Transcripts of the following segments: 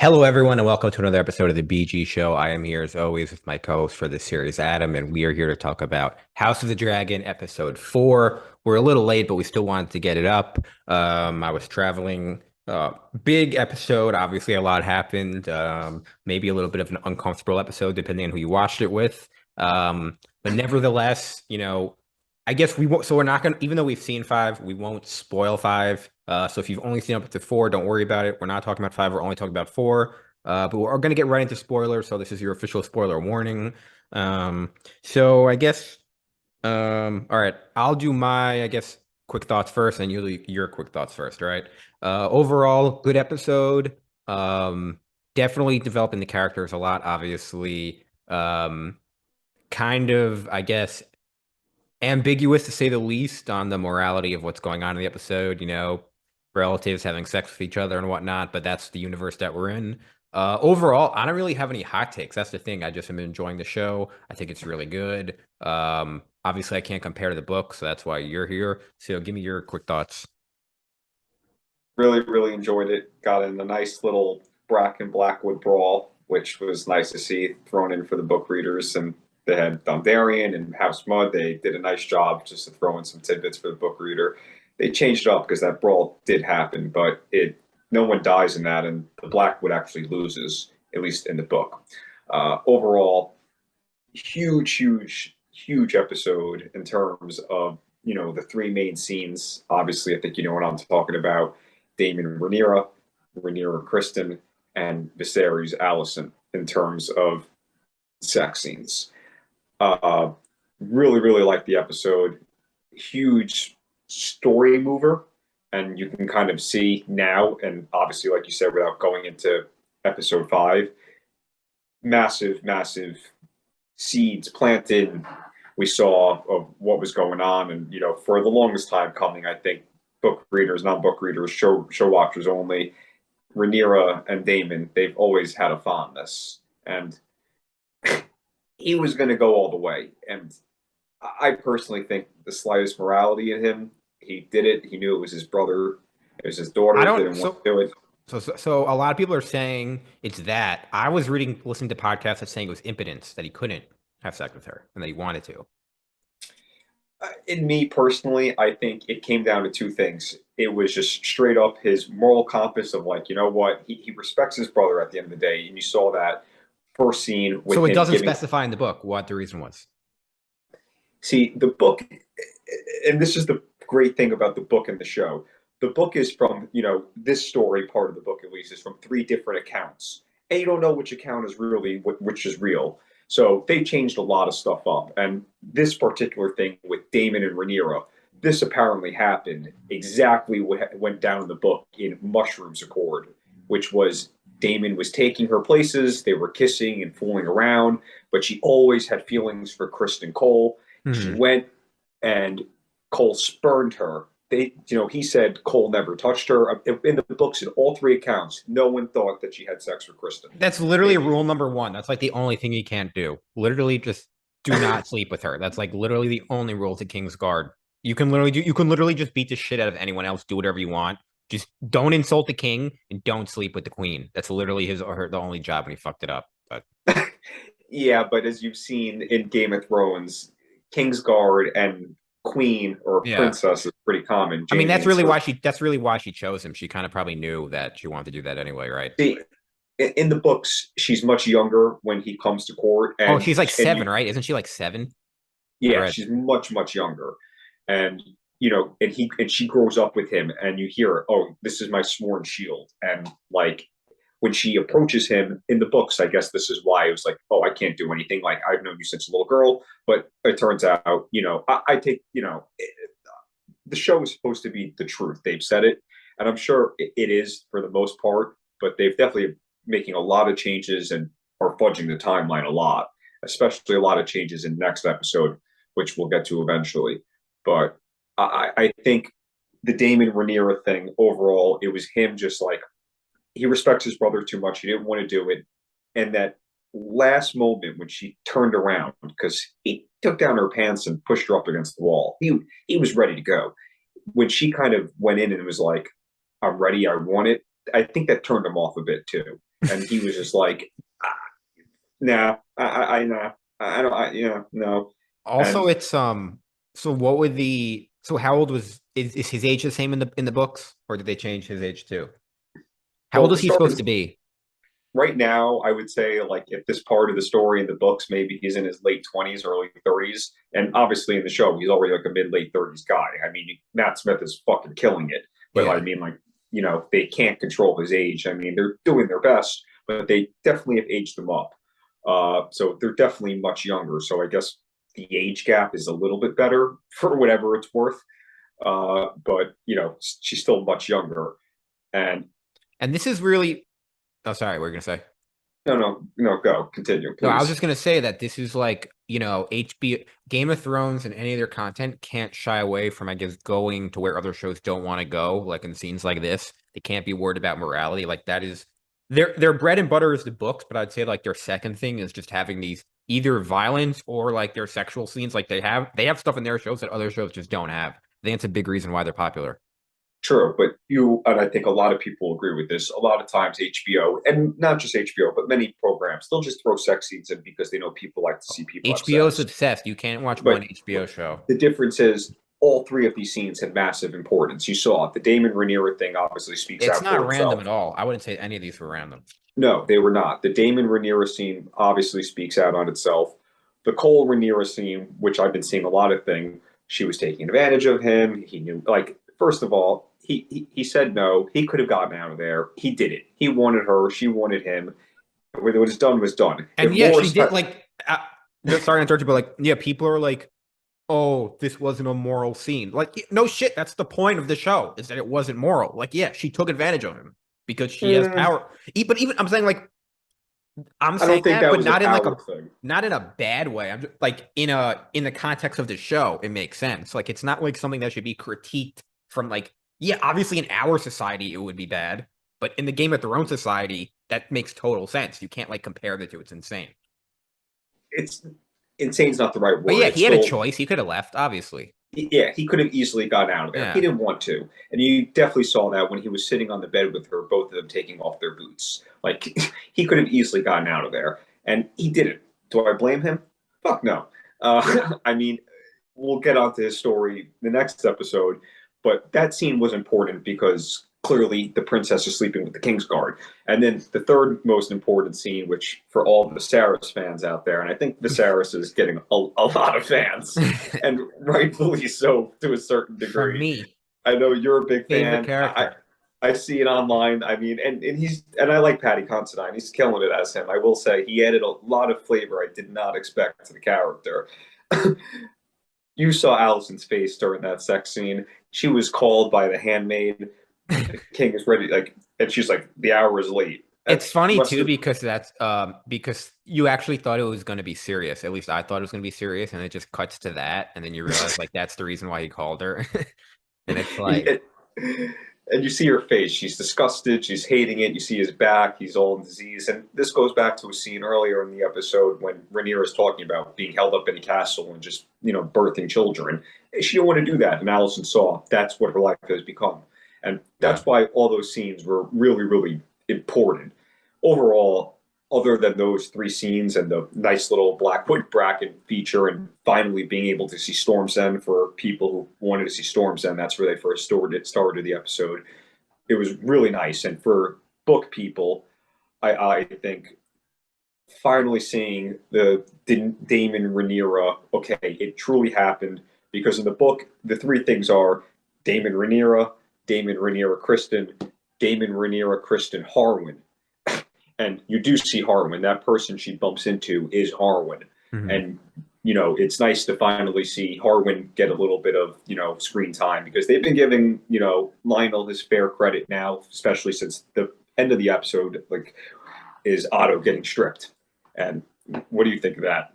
Hello, everyone, and welcome to another episode of the BG Show. I am here as always with my co-host for this series, Adam, and we are here to talk about House of the Dragon, episode 4. We're a little late, but we still wanted to get it up. I was traveling. Big episode. Obviously, a lot happened. Maybe a little bit of an uncomfortable episode, depending on who you watched it with. But nevertheless, I guess we won't. So we're not gonna, even though we've seen 5, we won't spoil 5. So if you've only seen up to 4, don't worry about it. We're not talking about 5. We're only talking about 4. But we're gonna get right into spoilers. So this is your official spoiler warning. So I guess, all right, I'll do my, I guess, quick thoughts first, and you your quick thoughts first, right? Overall, good episode. Definitely developing the characters a lot. Obviously, kind of, I guess, ambiguous to say the least on the morality of what's going on in the episode. Relatives having sex with each other and whatnot, but that's the universe that we're in. Overall, I don't really have any hot takes. That's the thing. I just am enjoying the show. I think it's really good. Obviously, I can't compare to the book, so that's why you're here. So give me your quick thoughts. Really, really enjoyed it. Got in a nice little Bracken Blackwood brawl, which was nice to see thrown in for the book readers. And they had Dondarrion and House Mud. They did a nice job just to throw in some tidbits for the book reader. They changed it up because that brawl did happen, but no one dies in that, and the Blackwood actually loses, at least in the book. Overall, huge, huge, huge episode in terms of the three main scenes. Obviously, I think you know what I'm talking about. Daemon and Rhaenyra, Rhaenyra Criston, and Viserys Alicent in terms of sex scenes. Uh, really, really like the episode. Huge story mover, and you can kind of see now, and obviously, like you said, without going into episode 5, massive, massive seeds planted. We saw of what was going on, and for the longest time coming, I think book readers, non-book readers, show watchers only, Rhaenyra and Daemon, they've always had a fondness, and he was going to go all the way. And I personally think the slightest morality in him, he did it. He knew it was his brother, it was his I daughter. don't. Didn't want to do it. So a lot of people are saying it's that. I was listening to podcasts that saying it was impotence that he couldn't have sex with her and that he wanted to. In me personally, I think it came down to two things. It was just straight up his moral compass of like, you know what, he respects his brother at the end of the day, and you saw that first scene with So it him doesn't giving. specify in the book what the reason was. See, the book, and this is the great thing about the book and the show. The book is from, this story part of the book at least is from three different accounts. And you don't know which account is really, which is real. So they changed a lot of stuff up. And this particular thing with Daemon and Rhaenyra, this apparently happened exactly what went down in the book in Mushroom's Accord, which was Daemon was taking her places. They were kissing and fooling around, but she always had feelings for Kristen Cole. She Hmm. went and Cole spurned her. He said Cole never touched her. In the books, in all three accounts, no one thought that she had sex with Kristen. That's literally rule number one. That's like the only thing you can't do. Literally, just do not sleep with her. That's like literally the only rule to Kingsguard. You can literally just beat the shit out of anyone else, do whatever you want. Just don't insult the king and don't sleep with the queen. That's literally his or her the only job when he fucked it up. But Yeah, but as you've seen in Game of Thrones, Kingsguard and Queen or yeah. Princess is pretty common. I mean, Jamie and that's really why she chose him. She kind of probably knew that she wanted to do that anyway, right? Cersei. In the books, she's much younger when he comes to court, Oh, and she's like and you, 7, right? Isn't she like 7? I yeah, read. she's much much younger, and and she grows up with him, and you hear, oh, this is my sworn shield, and like when she approaches him in the books, I guess this is why it was like, oh, I can't do anything. Like I've known you since a little girl, but it turns out, I take, the show is supposed to be the truth. They've said it, and I'm sure it is for the most part, but they've definitely making a lot of changes and are fudging the timeline a lot, especially a lot of changes in next episode, which we'll get to eventually. But I think the Daemon Rhaenyra thing overall, it was him just like he respects his brother too much. He didn't want to do it, and that last moment when she turned around because he took down her pants and pushed her up against the wall. He was ready to go. When she kind of went in and was like, "I'm ready. I want it." I think that turned him off a bit too. and he was just like, ah, "Nah, nah, I don't, no." Also, And it's so what would the so how old was is his age the same in the books, or did they change his age too? How old well, is the he story supposed to be? right now, I would say, like, if this part of the story in the books, maybe he's in his late 20s, early 30s, and obviously in the show, he's already like a mid late 30s guy. I mean, Matt Smith is fucking killing it, but I Yeah. mean, like, they can't control his age. I mean, they're doing their best, but they definitely have aged him up. So they're definitely much younger. So I guess the age gap is a little bit better for whatever it's worth. But she's still much younger. And And this is really oh sorry, what were you gonna say? no, no, no, go continue, No, I was please. just gonna say that this is like, HBO Game of Thrones and any of their content can't shy away from, I guess, going to where other shows don't want to go, like in scenes like this. They can't be worried about morality. Like that is their bread and butter is the books, but I'd say like their second thing is just having these either violence or like their sexual scenes. Like they have stuff in their shows that other shows just don't have. I think it's a big reason why they're popular. True, but and I think a lot of people agree with this. A lot of times, HBO, and not just HBO, but many programs, they'll just throw sex scenes in because they know people like to see people have HBO is sex. obsessed. You can't watch one But HBO show. the difference is all three of these scenes had massive importance. You saw it. The Damon Rhaenyra thing obviously speaks It's out not for random itself. at all. I wouldn't say any of these were random. No, they were not. The Damon Rhaenyra scene obviously speaks out on itself. The Cole Rhaenyra scene, which I've been seeing a lot of things, she was taking advantage of him. He knew, like, first of all, he said no. He could have gotten out of there. He did it. He wanted her. She wanted him. What was done was done. If And yeah, she Loras, did like. Sorry to interrupt you, but like, yeah, people are like, "Oh, this wasn't a moral scene." Like, no shit. That's the point of the show is that it wasn't moral. Like, yeah, she took advantage of him because she has mm, power. But even I'm saying like, I'm I saying don't think that, that but was a not in like power a thing. not in a bad way. I'm just, like in the context of the show, it makes sense. Like, it's not like something that should be critiqued from like, yeah, obviously in our society it would be bad, but in the Game of Thrones society, that makes total sense. You can't like compare the two. It's insane. It's insane's not the right But word. yeah, It's he had a still choice. He could have left, obviously. yeah, he could have easily gotten out of there. He Yeah. didn't want to. And you definitely saw that when he was sitting on the bed with her, both of them taking off their boots. Like, he could have easily gotten out of there. And he didn't. Do I blame him? Fuck no. I mean, we'll get onto his story the next episode, but that scene was important because clearly the princess is sleeping with the Kingsguard. And then the third most important scene, which for all the Viserys fans out there, and I think Viserys is getting a lot of fans, and rightfully so to a certain For degree. me, I know you're a big favorite fan. character. I see it online. I mean, and I like Paddy Considine. He's killing it as him. I will say he added a lot of flavor I did not expect to the character. You saw Allison's face during that sex scene. She was called by the handmaid. The king is ready, like, and she's like, the hour is late. That It's funny must too have. because you actually thought it was going to be serious. At least I thought it was going to be serious, and it just cuts to that, and then you realize like that's the reason why he called her, and it's like And you see her face. She's disgusted. She's hating it. You see his back. He's all in disease. And this goes back to a scene earlier in the episode when Rhaenyra is talking about being held up in a castle and just, birthing children. She didn't want to do that. And Allison saw that's what her life has become. And yeah. that's why all those scenes were really, really important. Overall, other than those three scenes and the nice little Blackwood Bracken feature and finally being able to see Storm's End for people who wanted to see Storm's End, that's where they first started the episode. It was really nice. And for book people, I think finally seeing the Damon Rhaenyra, okay, it truly happened because in the book, the three things are Damon Rhaenyra Kristen, Damon Rhaenyra Kristen Harwin. And you do see Harwin. That person she bumps into is Harwin. Mhm. And, it's nice to finally see Harwin get a little bit of, screen time because they've been giving, Lionel his fair credit now, especially since the end of the episode, like, is Otto getting stripped. And what do you think of that?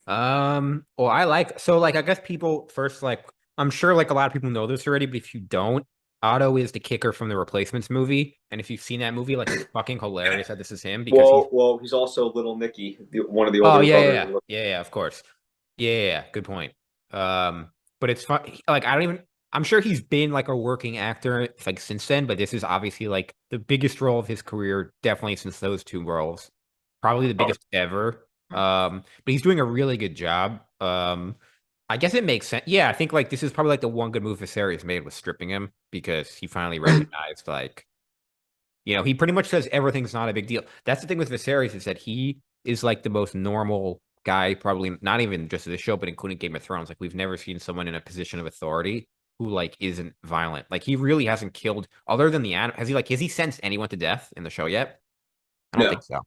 Well, I guess people first like I'm sure like a lot of people know this already, but if you don't, Otto is the kicker from the Replacements movie, and if you've seen that movie, like it's fucking hilarious that this is him because he's Well, he's also Little Nicky, one of the oh older yeah, yeah, brothers. yeah, yeah, yeah, of course. Yeah, yeah, yeah, good point. But it's fun. Like I don't even. I'm sure he's been like a working actor like since then, but this is obviously like the biggest role of his career, definitely since those two roles. Probably the Oh, biggest ever. But he's doing a really good job. I guess it makes sense. Yeah, I think like this is probably like the one good move Viserys made was stripping him because he finally recognized like, he pretty much says everything's not a big deal. That's the thing with Viserys is that he is like the most normal guy, probably not even just in the show, but including Game of Thrones. Like we've never seen someone in a position of authority who like isn't violent. Like he really hasn't killed other than the animal. Has he sentenced anyone to death in the show yet? I don't no, think so.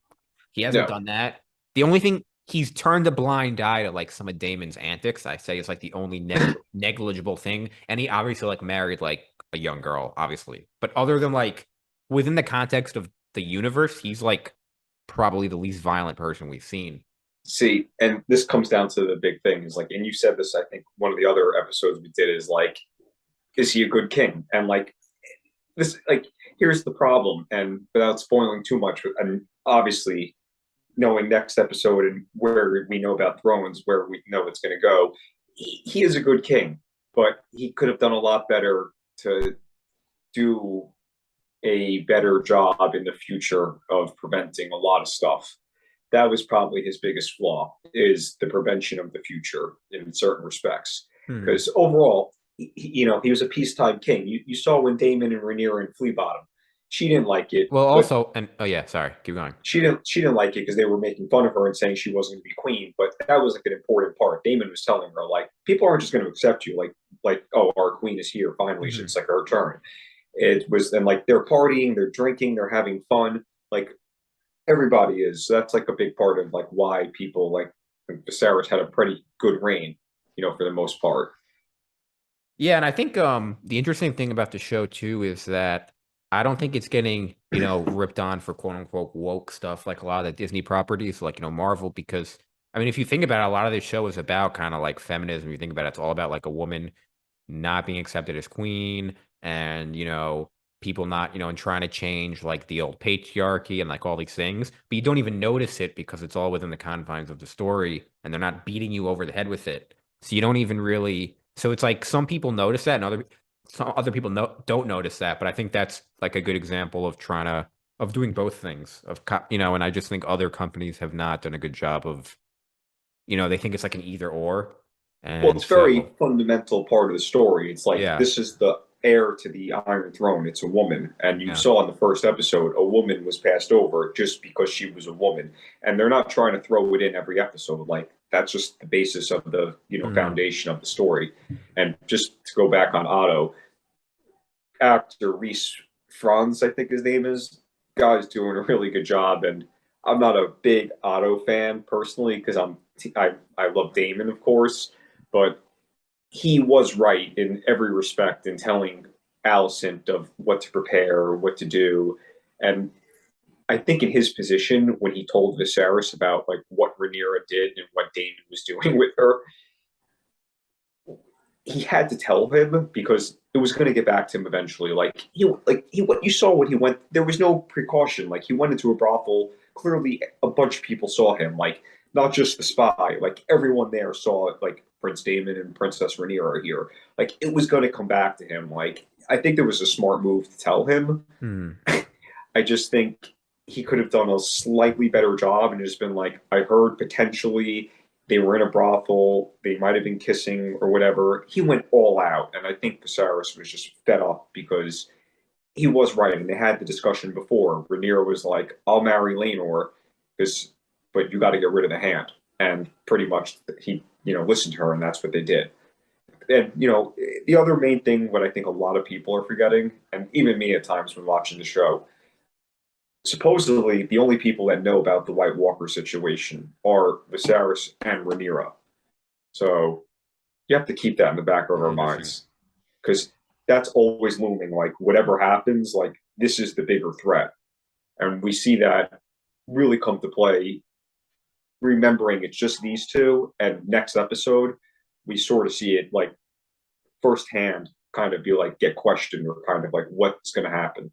He hasn't no. done that. The only thing he's turned a blind eye to like some of Damon's antics. I say is like the only negligible thing. And he obviously like married like a young girl, obviously. But other than like within the context of the universe, he's like probably the least violent person we've seen. See, and this comes down to the big thing is like, and you said this, I think one of the other episodes we did is like, is he a good king? And like this, like, here's the problem, and without spoiling too much, and obviously knowing next episode and where we know about Thrones, where we know it's going to go, he is a good king, but he could have done a lot better to do a better job in the future of preventing a lot of stuff. That was probably his biggest flaw is the prevention of the future in certain respects. Hmm. Because overall, he was a peacetime king. You saw when Damon and Rhaenyra and Flea Bottom, she didn't like it, Well, but also, and oh yeah, sorry, keep going. she didn't like it because they were making fun of her and saying she wasn't going to be queen. But that was like an important part. Damon was telling her like people aren't just going to accept you like oh our queen is here finally Mhm. it's like her turn. It was and like they're partying, they're drinking, they're having fun. Like everybody is. So that's like a big part of like why people like Viserys had a pretty good reign, for the most part. Yeah, and I think the interesting thing about the show too is that I don't think it's getting, ripped on for quote unquote woke stuff like a lot of the Disney properties, like, Marvel, because I mean, if you think about it, a lot of this show is about kind of like feminism. You think about it, it's all about like a woman not being accepted as queen and, people not, and trying to change like the old patriarchy and like all these things. But you don't even notice it because it's all within the confines of the story and they're not beating you over the head with it. So you don't even really. So it's like some people notice that, and some other people don't notice that. But I think that's like a good example of trying to of doing both things And I just think other companies have not done a good job of, they think it's like an either or, Well, and it's very so fundamental part of the story. It's like yeah, this is the heir to the Iron Throne. It's a woman, and you yeah. saw in the first episode a woman was passed over just because she was a woman, and they're not trying to throw it in every episode. Like that's just the basis of the Mhm. foundation of the story. And just to go back on Otto, actor Reese Franz, I think his name is, guy's doing a really good job. And I'm not a big Otto fan personally because I love Damon, of course, but he was right in every respect in telling Alicent of what to prepare, what to do, and I think in his position when he told Viserys about like what Rhaenyra did and what Damon was doing with her, he had to tell him because it was going to get back to him eventually. Like he what you saw when he went. There was no precaution. Like he went into a brothel. Clearly, a bunch of people saw him. Like not just the spy. Like everyone there saw like Prince Damon and Princess Rhaenyra are here. Like it was going to come back to him. Like I think there was a smart move to tell him. Hmm. I just think he could have done a slightly better job and just been like, I heard potentially they were in a brothel, they might have been kissing or whatever. He went all out, and I think Viserys was just fed up because he was right, and they had the discussion before. Rhaenyra was like, "I'll marry Laenor, because, but you got to get rid of the hand," and pretty much he, listened to her, and that's what they did. And the other main thing, what I think a lot of people are forgetting, and even me at times when watching the show, supposedly the only people that know about the White Walker situation are Viserys and Rhaenyra. So you have to keep that in the back of our Interesting. minds because that's always looming. Like whatever happens, like this is the bigger threat, and we see that really come to play. Remembering it's just these two, and next episode we sort of see it like firsthand, kind of be like get questioned or kind of like what's going to happen.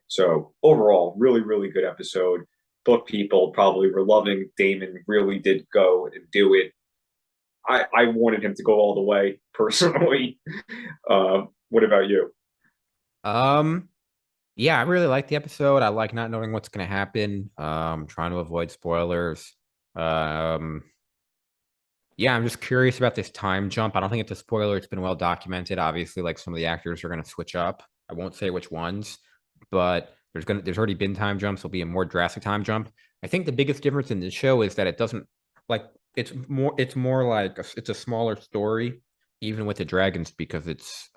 So overall, really, really good episode. Book people probably were loving. Damon really did go and do it. I wanted him to go all the way personally. What about you? Um, yeah, I really like the episode. I like not knowing what's going to happen. Trying to avoid spoilers. Um, yeah, I'm just curious about this time jump. I don't think it's a spoiler. It's been well documented. Obviously, like some of the actors are going to switch up. I won't say which ones, but there's already been time jumps. There'll be a more drastic time jump. I think the biggest difference in this show is that it doesn't like it's more like it's a smaller story, even with the dragons, because it's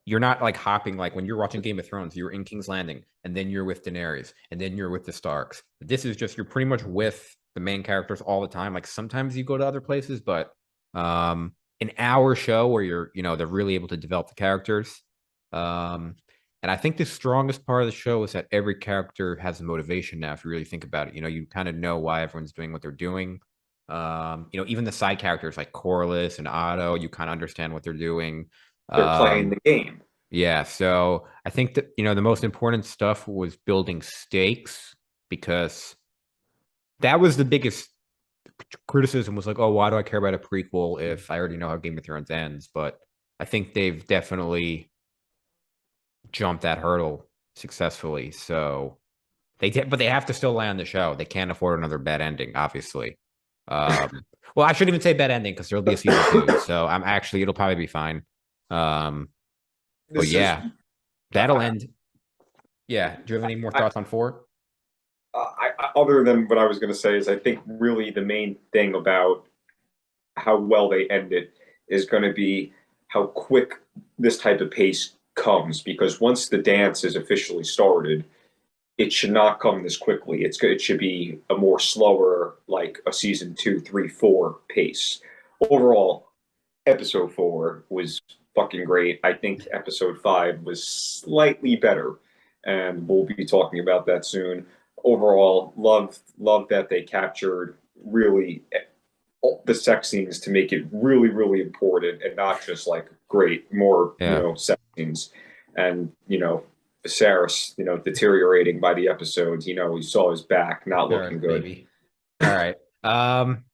you're not like hopping like when you're watching Game of Thrones, you're in King's Landing and then you're with Daenerys and then you're with the Starks. This is just you're pretty much with the main characters all the time. Like sometimes you go to other places, but an hour show where they're really able to develop the characters. Um and I think the strongest part of the show is that every character has a motivation now, if you really think about it. You kind of know why everyone's doing what they're doing. Even the side characters like Corlys and Otto, you kind of understand what they're doing. They're playing Um, the game. yeah, so I think that the most important stuff was building stakes because that was the biggest criticism was like, oh, why do I care about a prequel if I already know how Game of Thrones ends? But I think they've definitely jumped that hurdle successfully. So but they have to still land the show. They can't afford another bad ending, obviously. Well, I shouldn't even say bad ending because there'll be a season two. So it'll probably be fine. Um, but This is yeah, that'll end. Yeah. Do you have any more I, thoughts on four? other than what I was going to say is I think really the main thing about how well they end it is going to be how quick this type of pace comes because once the dance is officially started, it should not come this quickly. It should be a more slower, like a season 2, 3, 4 pace. Overall, episode 4 was fucking great. I think episode 5 was slightly better, and we'll be talking about that soon. Overall, love that they captured really the sex scenes to make it really really important and not just like great more Yeah. sex scenes and Viserys deteriorating by the episodes. We saw his back not Sure, looking good. maybe. All right.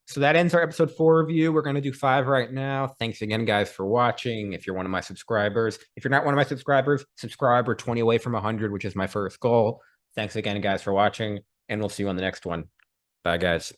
So that ends our episode 4 review. We're gonna do 5 right now. Thanks again, guys, for watching. If you're one of my subscribers, if you're not one of my subscribers, subscribe. We're 20 away from 100, which is my first goal. Thanks again, guys, for watching, and we'll see you on the next one. Bye, guys.